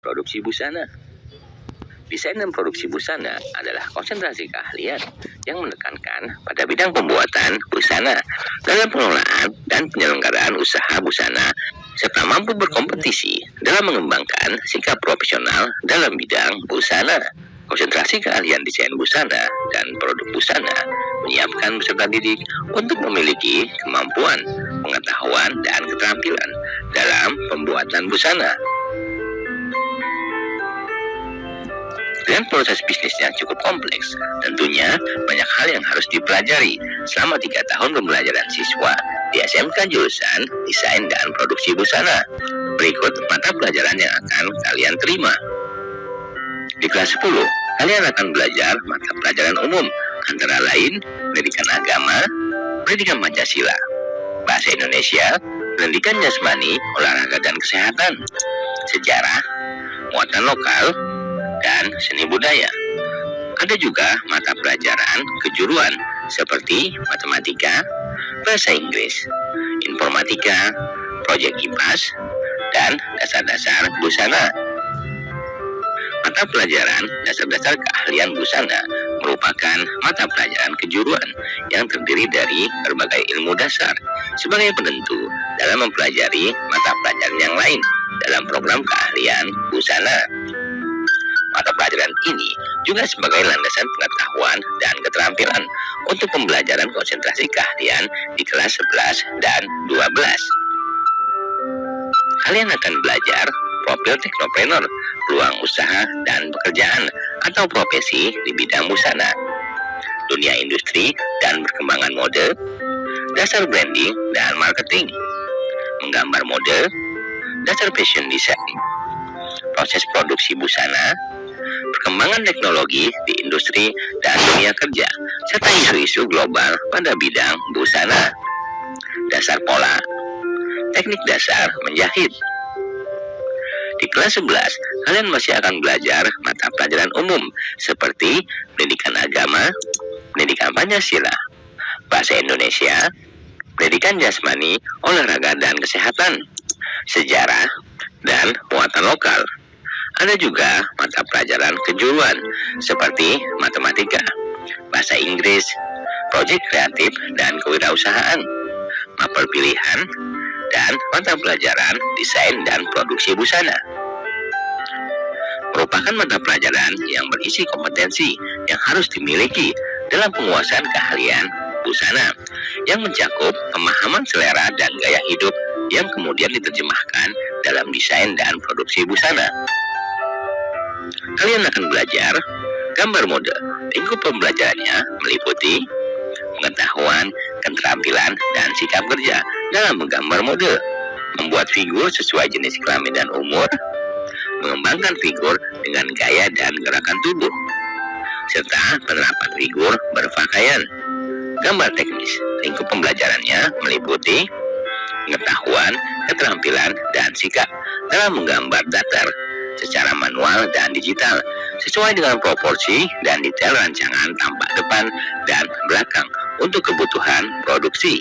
produksi busana. Desain dan produksi busana adalah konsentrasi keahlian yang menekankan pada bidang pembuatan busana dalam pengelolaan dan penyelenggaraan usaha busana, serta mampu berkompetisi dalam mengembangkan sikap profesional dalam bidang busana. Konsentrasi keahlian desain busana dan produk busana menyiapkan peserta didik untuk memiliki kemampuan, pengetahuan, dan keterampilan dalam pembuatan busana. Dengan proses bisnis yang cukup kompleks, tentunya banyak hal yang harus dipelajari selama 3 tahun pembelajaran siswa di SMK jurusan Desain dan Produksi Busana. Berikut mata pelajaran yang akan kalian terima. Di kelas 10, kalian akan belajar mata pelajaran umum, antara lain pendidikan agama, pendidikan Pancasila, bahasa Indonesia, pendidikan jasmani, olahraga dan kesehatan, sejarah, muatan lokal, dan seni budaya. Ada juga mata pelajaran kejuruan seperti matematika, bahasa Inggris, informatika, proyek IPAS, dan dasar-dasar busana. Mata pelajaran dasar-dasar keahlian busana merupakan mata pelajaran kejuruan yang terdiri dari berbagai ilmu dasar sebagai penentu dalam mempelajari mata pelajaran yang lain dalam program keahlian busana. Mata pelajaran ini juga sebagai landasan pengetahuan dan keterampilan untuk pembelajaran konsentrasi keahlian di kelas 11 dan 12. Kalian akan belajar profil teknopreneur, peluang usaha dan pekerjaan atau profesi di bidang busana, dunia industri dan perkembangan mode, dasar branding dan marketing, menggambar mode, dasar fashion design, proses produksi busana, perkembangan teknologi di industri dan dunia kerja, serta isu-isu global pada bidang busana. Dasar pola, teknik dasar menjahit. Di kelas 11, kalian masih akan belajar mata pelajaran umum seperti pendidikan agama, pendidikan Pancasila, bahasa Indonesia, pendidikan jasmani, olahraga dan kesehatan, sejarah, dan muatan lokal. Ada juga mata pelajaran kejuruan seperti matematika, bahasa Inggris, proyek kreatif dan kewirausahaan, mapel pilihan, dan mata pelajaran desain dan produksi busana. Merupakan mata pelajaran yang berisi kompetensi yang harus dimiliki dalam penguasaan keahlian busana yang mencakup pemahaman selera dan gaya hidup yang kemudian diterjemahkan dalam desain dan produksi busana. Kalian akan belajar gambar mode. Lingkup pembelajarannya meliputi pengetahuan, keterampilan, dan sikap kerja dalam menggambar mode, membuat figur sesuai jenis kelamin dan umur, mengembangkan figur dengan gaya dan gerakan tubuh, serta penerapan figur berpakaian. Gambar teknis. Lingkup pembelajarannya meliputi pengetahuan, keterampilan, dan sikap dalam menggambar datar secara manual dan digital sesuai dengan proporsi dan detail rancangan tampak depan dan belakang untuk kebutuhan produksi.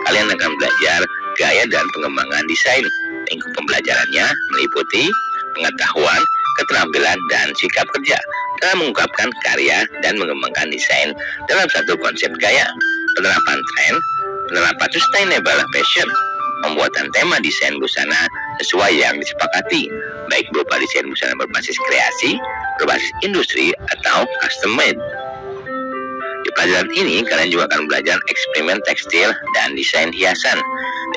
Kalian akan belajar gaya dan pengembangan desain. Lingkup pembelajarannya meliputi pengetahuan, keterampilan, dan sikap kerja dalam mengungkapkan karya dan mengembangkan desain dalam satu konsep gaya, penerapan tren, penerapan sustainable fashion, pembuatan tema desain busana sesuai yang disepakati, baik berupa desain busana berbasis kreasi, berbasis industri, atau custom made. Di pelajaran ini, kalian juga akan belajar eksperimen tekstil dan desain hiasan.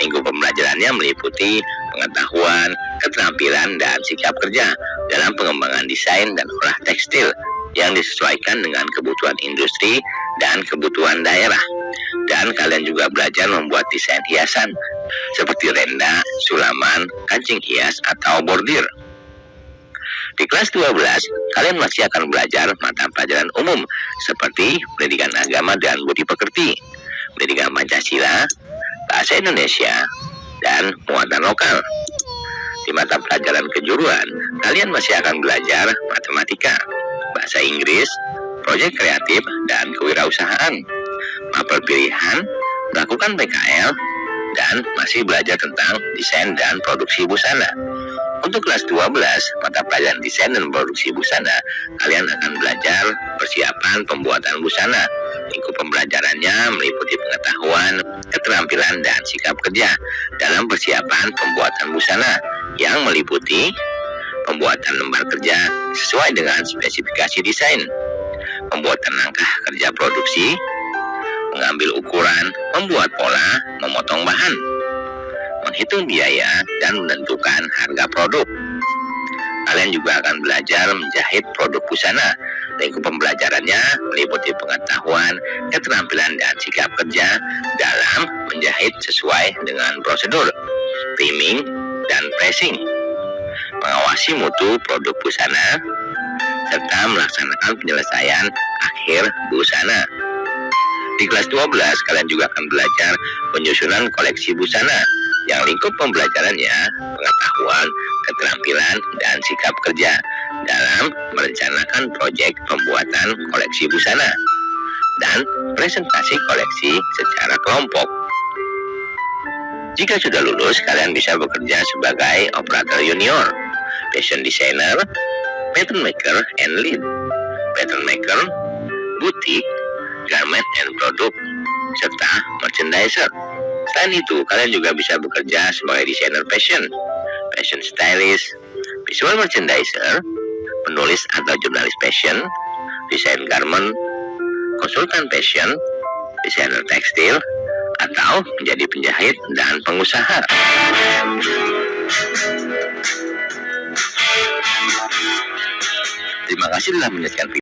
Lingkup pembelajarannya meliputi pengetahuan, keterampilan, dan sikap kerja dalam pengembangan desain dan olah tekstil yang disesuaikan dengan kebutuhan industri dan kebutuhan daerah. Dan kalian juga belajar membuat desain hiasan seperti renda, sulaman, kancing hias, atau bordir. Di kelas 12, kalian masih akan belajar mata pelajaran umum seperti pendidikan agama dan budi pekerti, pendidikan Pancasila, bahasa Indonesia, dan muatan lokal. Di mata pelajaran kejuruan, kalian masih akan belajar matematika, bahasa Inggris, proyek kreatif, dan kewirausahaan, mapel pilihan, melakukan PKL, dan masih belajar tentang desain dan produksi busana. Untuk kelas 12, mata pelajaran desain dan produksi busana, kalian akan belajar persiapan pembuatan busana. Lingkup pembelajarannya meliputi pengetahuan, keterampilan, dan sikap kerja dalam persiapan pembuatan busana yang meliputi pembuatan lembar kerja sesuai dengan spesifikasi desain, pembuatan langkah kerja produksi, mengambil ukuran, membuat pola, memotong bahan, menghitung biaya, dan menentukan harga produk. Kalian juga akan belajar menjahit produk busana. Lingkup pembelajarannya meliputi pengetahuan, keterampilan, dan sikap kerja dalam menjahit sesuai dengan prosedur, trimming, dan pressing, mengawasi mutu produk busana, serta melaksanakan penyelesaian akhir busana. Di kelas 12, kalian juga akan belajar penyusunan koleksi busana yang lingkup pembelajarannya pengetahuan, keterampilan, dan sikap kerja dalam merencanakan proyek pembuatan koleksi busana dan presentasi koleksi secara kelompok. Jika sudah lulus, kalian bisa bekerja sebagai operator junior, fashion designer, pattern maker and lead, pattern maker, butik, garment and product, serta merchandiser. Selain itu, kalian juga bisa bekerja sebagai desainer fashion, fashion stylist, visual merchandiser, penulis atau jurnalis fashion, desain garment, konsultan fashion, desainer tekstil, atau menjadi penjahit dan pengusaha. Terima kasih telah menyaksikan video.